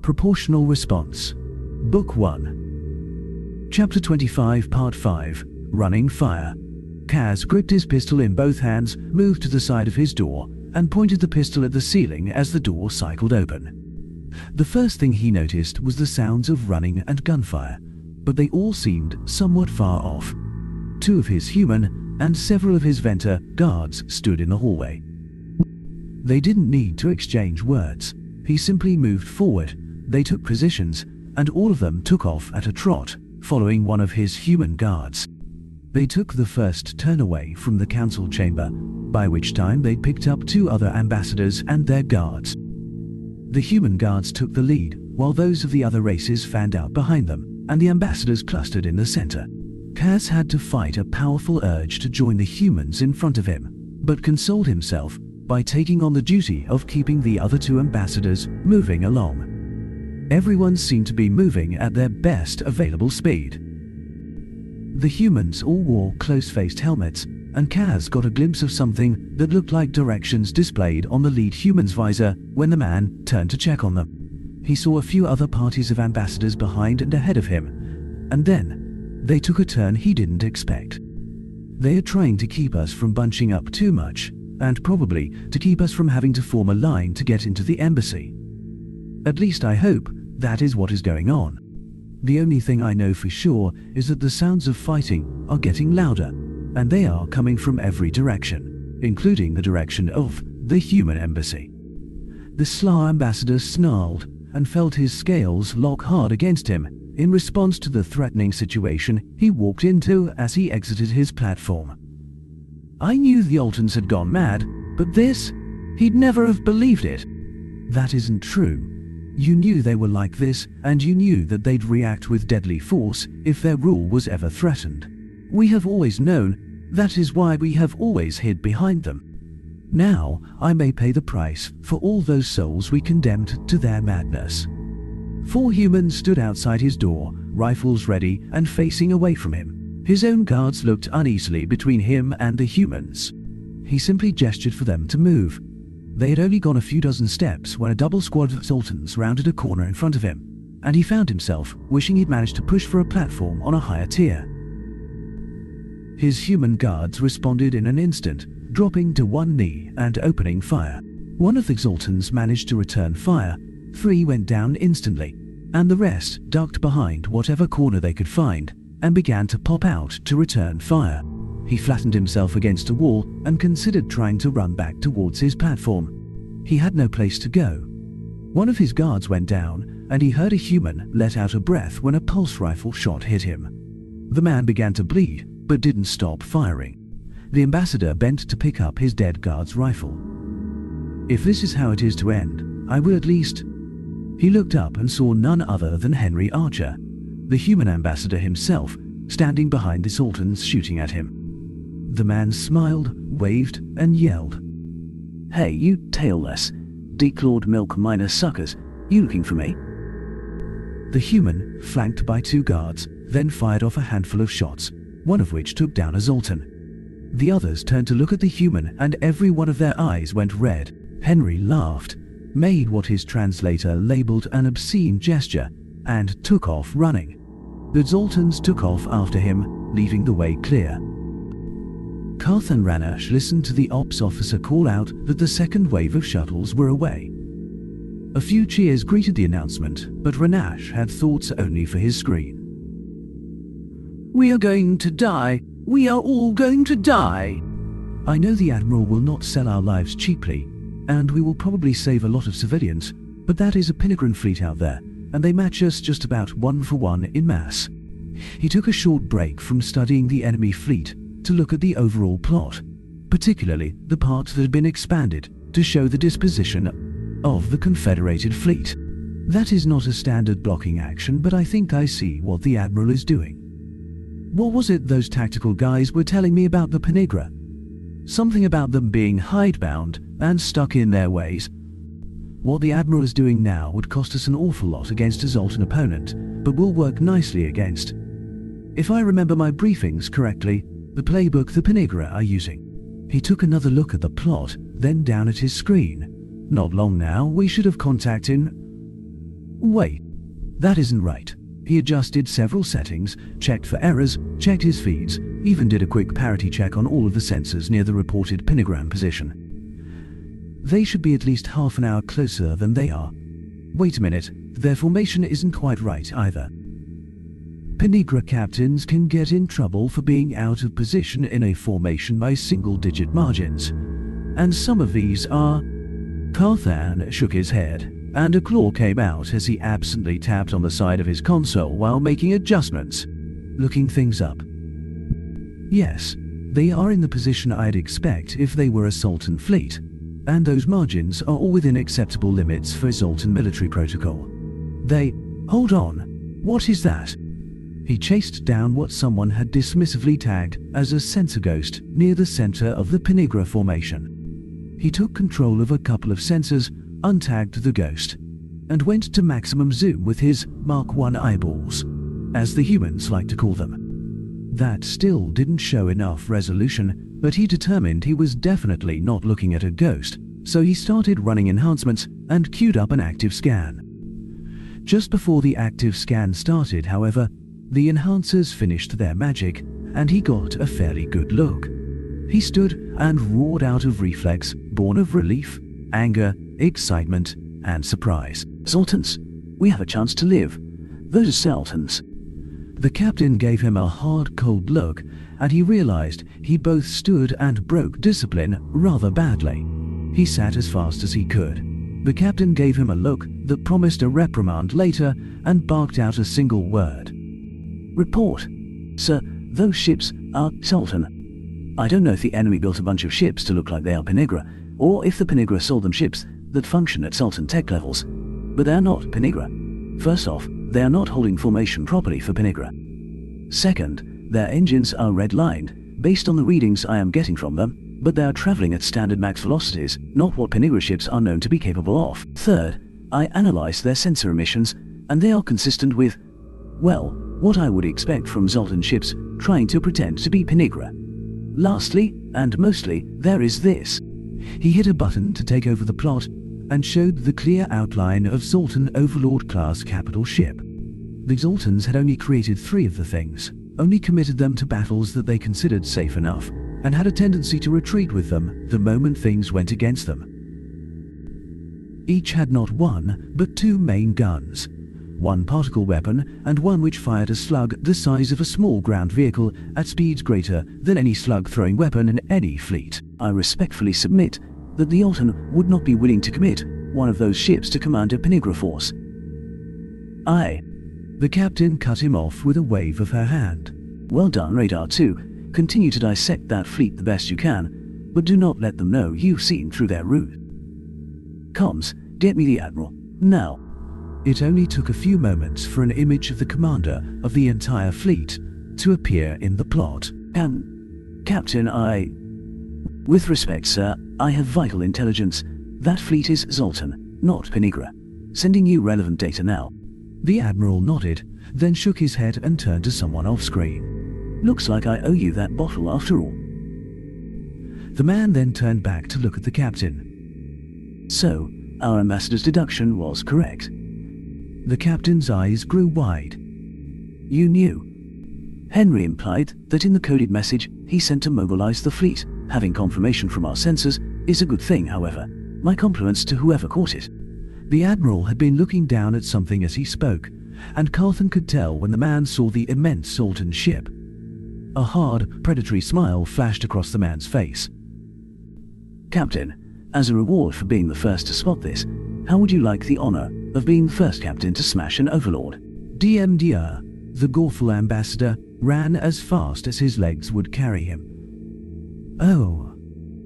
Proportional Response. Book 1. Chapter 25, Part 5. Running Fire. Kaz gripped his pistol in both hands, moved to the side of his door, and pointed the pistol at the ceiling as the door cycled open. The first thing he noticed was the sounds of running and gunfire, but they all seemed somewhat far off. 2 of his human and several of his Venter guards stood in the hallway. They didn't need to exchange words. He simply moved forward, they took positions, and all of them took off at a trot, following one of his human guards. They took the first turn away from the council chamber, by which time they'd picked up 2 other ambassadors and their guards. The human guards took the lead, while those of the other races fanned out behind them, and the ambassadors clustered in the center. Kaz had to fight a powerful urge to join the humans in front of him, but consoled himself by taking on the duty of keeping the other 2 ambassadors moving along. Everyone seemed to be moving at their best available speed. The humans all wore close-faced helmets, and Kaz got a glimpse of something that looked like directions displayed on the lead human's visor when the man turned to check on them. He saw a few other parties of ambassadors behind and ahead of him, and then they took a turn he didn't expect. They are trying to keep us from bunching up too much, and probably to keep us from having to form a line to get into the embassy. At least I hope that is what is going on. The only thing I know for sure is that the sounds of fighting are getting louder, and they are coming from every direction, including the direction of the human embassy. The Sla ambassador snarled and felt his scales lock hard against him in response to the threatening situation he walked into as he exited his platform. I knew the Altons had gone mad, but this, he'd never have believed it. That isn't true. You knew they were like this, and you knew that they'd react with deadly force if their rule was ever threatened. We have always known, that is why we have always hid behind them. Now I may pay the price for all those souls we condemned to their madness. 4 humans stood outside his door, rifles ready and facing away from him. His own guards looked uneasily between him and the humans. He simply gestured for them to move. They had only gone a few dozen steps when a double squad of sultans rounded a corner in front of him, and he found himself wishing he'd managed to push for a platform on a higher tier. His human guards responded in an instant, dropping to one knee and opening fire. One of the sultans managed to return fire, 3 went down instantly, and the rest ducked behind whatever corner they could find and began to pop out to return fire. He flattened himself against a wall and considered trying to run back towards his platform. He had no place to go. One of his guards went down, and he heard a human let out a breath when a pulse rifle shot hit him. The man began to bleed, but didn't stop firing. The ambassador bent to pick up his dead guard's rifle. If this is how it is to end, I will at least... He looked up and saw none other than Henry Archer, the human ambassador himself, standing behind the sultans shooting at him. The man smiled, waved, and yelled, "Hey, you tailless, declawed milk miner suckers, you looking for me?" The human, flanked by 2 guards, then fired off a handful of shots, one of which took down a Zoltan. The others turned to look at the human, and every one of their eyes went red. Henry laughed, made what his translator labeled an obscene gesture, and took off running. The Zoltans took off after him, leaving the way clear. Karth and Ranash listened to the ops officer call out that the second wave of shuttles were away. A few cheers greeted the announcement, but Ranash had thoughts only for his screen. "We are going to die. We are all going to die." I know the Admiral will not sell our lives cheaply, and we will probably save a lot of civilians, but that is a Pinigran fleet out there, and they match us just about 1 for 1 in mass. He took a short break from studying the enemy fleet to look at the overall plot, particularly the part that had been expanded to show the disposition of the Confederated fleet. That is not a standard blocking action, but I think I see what the Admiral is doing. What was it those tactical guys were telling me about the Penigra? Something about them being hidebound and stuck in their ways. What the Admiral is doing now would cost us an awful lot against a Zoltan opponent, but will work nicely against. If I remember my briefings correctly, the playbook the Penigra are using. He took another look at the plot, then down at his screen. Not long now, we should have contact in... Wait, that isn't right. He adjusted several settings, checked for errors, checked his feeds, even did a quick parity check on all of the sensors near the reported pentagram position. They should be at least half an hour closer than they are. Wait a minute, their formation isn't quite right either. Penigra captains can get in trouble for being out of position in a formation by single-digit margins. And some of these are... Carthan shook his head, and a claw came out as he absently tapped on the side of his console while making adjustments, looking things up. Yes, they are in the position I'd expect if they were a Sultan fleet, and those margins are all within acceptable limits for Zoltan military protocol. Hold on, what is that? He chased down what someone had dismissively tagged as a sensor ghost near the center of the Penigra formation. He took control of a couple of sensors, untagged the ghost, and went to maximum zoom with his Mark I eyeballs, as the humans like to call them. That still didn't show enough resolution, but he determined he was definitely not looking at a ghost, so he started running enhancements and queued up an active scan. Just before the active scan started, however, the enhancers finished their magic, and he got a fairly good look. He stood and roared out of reflex, born of relief, anger, excitement, and surprise. Sultans, we have a chance to live. Those are Sultans. The captain gave him a hard, cold look, and he realized he both stood and broke discipline rather badly. He sat as fast as he could. The captain gave him a look that promised a reprimand later and barked out a single word. Report. Sir, those ships are Sultan. I don't know if the enemy built a bunch of ships to look like they are Penigra, or if the Penigra sold them ships that function at Sultan tech levels. But they are not Penigra. First off, they are not holding formation properly for Penigra. Second, their engines are red-lined, based on the readings I am getting from them, but they are traveling at standard max velocities, not what Penigra ships are known to be capable of. Third, I analyzed their sensor emissions, and they are consistent with, well, what I would expect from Zoltan ships trying to pretend to be Penigra. Lastly, and mostly, there is this. He hit a button to take over the plot and showed the clear outline of Zoltan Overlord-class capital ship. The Zoltans had only created 3 of the things, only committed them to battles that they considered safe enough, and had a tendency to retreat with them the moment things went against them. Each had not 1, but 2 main guns. 1 particle weapon, and 1 which fired a slug the size of a small ground vehicle at speeds greater than any slug-throwing weapon in any fleet. I respectfully submit that the Zoltan would not be willing to commit one of those ships to command a Penigra force. The captain cut him off with a wave of her hand. Well done, Radar 2. Continue to dissect that fleet the best you can, but do not let them know you've seen through their ruse. Comms, get me the Admiral, now. It only took a few moments for an image of the commander of the entire fleet to appear in the plot. Captain, With respect, sir, I have vital intelligence. That fleet is Zoltan, not Penigra. Sending you relevant data now. The Admiral nodded, then shook his head and turned to someone off-screen. Looks like I owe you that bottle after all. The man then turned back to look at the captain. So, our ambassador's deduction was correct. The captain's eyes grew wide. You knew. Henry implied that in the coded message he sent to mobilize the fleet. Having confirmation from our sensors is a good thing, however. My compliments to whoever caught it. The Admiral had been looking down at something as he spoke, and Carthan could tell when the man saw the immense Sultan ship. A hard, predatory smile flashed across the man's face. Captain, as a reward for being the first to spot this, how would you like the honor of being the first captain to smash an Overlord? DMDR, the Gorful ambassador, ran as fast as his legs would carry him. Oh,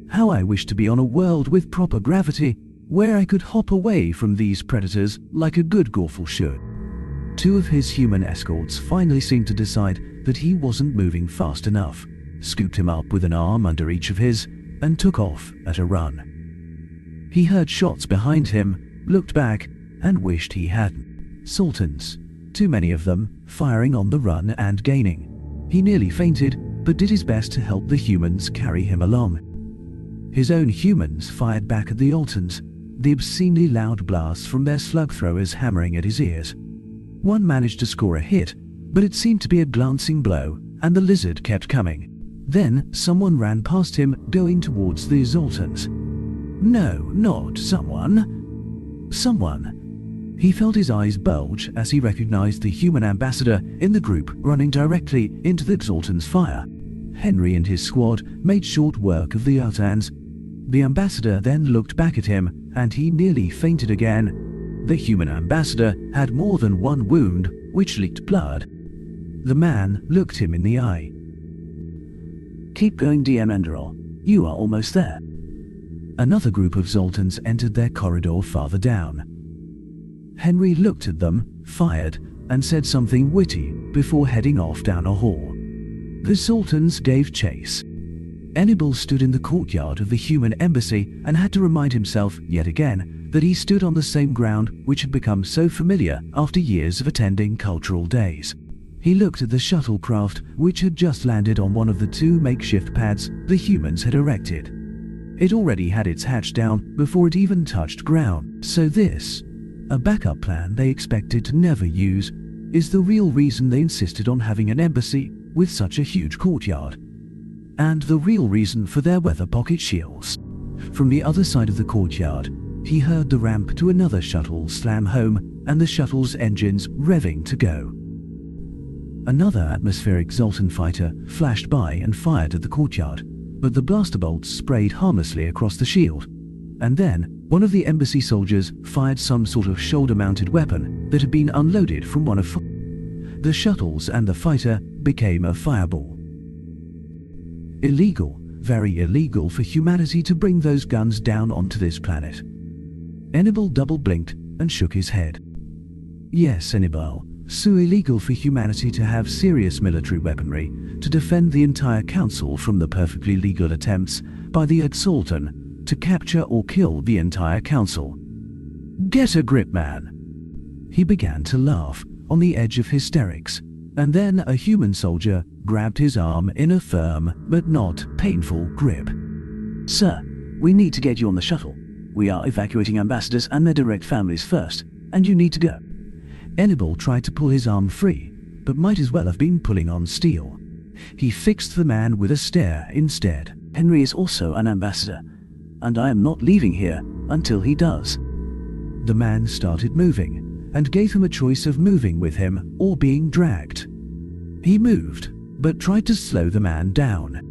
how I wish to be on a world with proper gravity, where I could hop away from these predators like a good Gorful should. 2 of his human escorts finally seemed to decide that he wasn't moving fast enough, scooped him up with an arm under each of his, and took off at a run. He heard shots behind him, looked back, and wished he hadn't. Sultans, too many of them, firing on the run and gaining. He nearly fainted, but did his best to help the humans carry him along. His own humans fired back at the Zoltans, the obscenely loud blasts from their slug throwers hammering at his ears. One managed to score a hit, but it seemed to be a glancing blow, and the lizard kept coming. Then someone ran past him, going towards the Zoltans. No, not someone. Someone. He felt his eyes bulge as he recognized the human ambassador in the group running directly into the Zoltans' fire. Henry and his squad made short work of the Zoltans. The ambassador then looked back at him, and he nearly fainted again. The human ambassador had more than one wound, which leaked blood. The man looked him in the eye. Keep going, DM Enderol. You are almost there. Another group of Zoltans entered their corridor farther down. Henry looked at them, fired, and said something witty before heading off down a hall. The Zoltans gave chase. Enibal stood in the courtyard of the human embassy and had to remind himself yet again that he stood on the same ground which had become so familiar after years of attending cultural days. He looked at the shuttlecraft which had just landed on one of the two makeshift pads the humans had erected. It already had its hatch down before it even touched ground, so this, a backup plan they expected to never use, is the real reason they insisted on having an embassy with such a huge courtyard. And the real reason for their weather pocket shields. From the other side of the courtyard, he heard the ramp to another shuttle slam home and the shuttle's engines revving to go. Another atmospheric Zoltan fighter flashed by and fired at the courtyard, but the blaster bolts sprayed harmlessly across the shield. And then, one of the embassy soldiers fired some sort of shoulder-mounted weapon that had been unloaded from one of the shuttles, and the fighter became a fireball. Illegal, very illegal for humanity to bring those guns down onto this planet. Enibal double-blinked and shook his head. Yes, Enibal, so illegal for humanity to have serious military weaponry to defend the entire council from the perfectly legal attempts by the Zoltan to capture or kill the entire council. Get a grip, man. He began to laugh, on the edge of hysterics, and then a human soldier grabbed his arm in a firm but not painful grip. Sir, we need to get you on the shuttle. We are evacuating ambassadors and their direct families first, and you need to go. Enibal tried to pull his arm free, but might as well have been pulling on steel. He fixed the man with a stare instead. Henry is also an ambassador, and I am not leaving here until he does. The man started moving, and gave him a choice of moving with him or being dragged. He moved, but tried to slow the man down.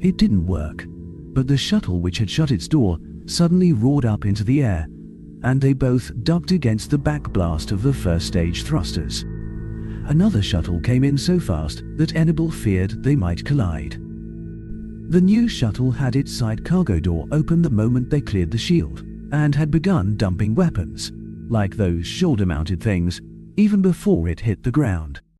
It didn't work, but the shuttle which had shut its door suddenly roared up into the air, and they both ducked against the backblast of the first stage thrusters. Another shuttle came in so fast that Enibal feared they might collide. The new shuttle had its side cargo door open the moment they cleared the shield, and had begun dumping weapons, like those shoulder-mounted things, even before it hit the ground.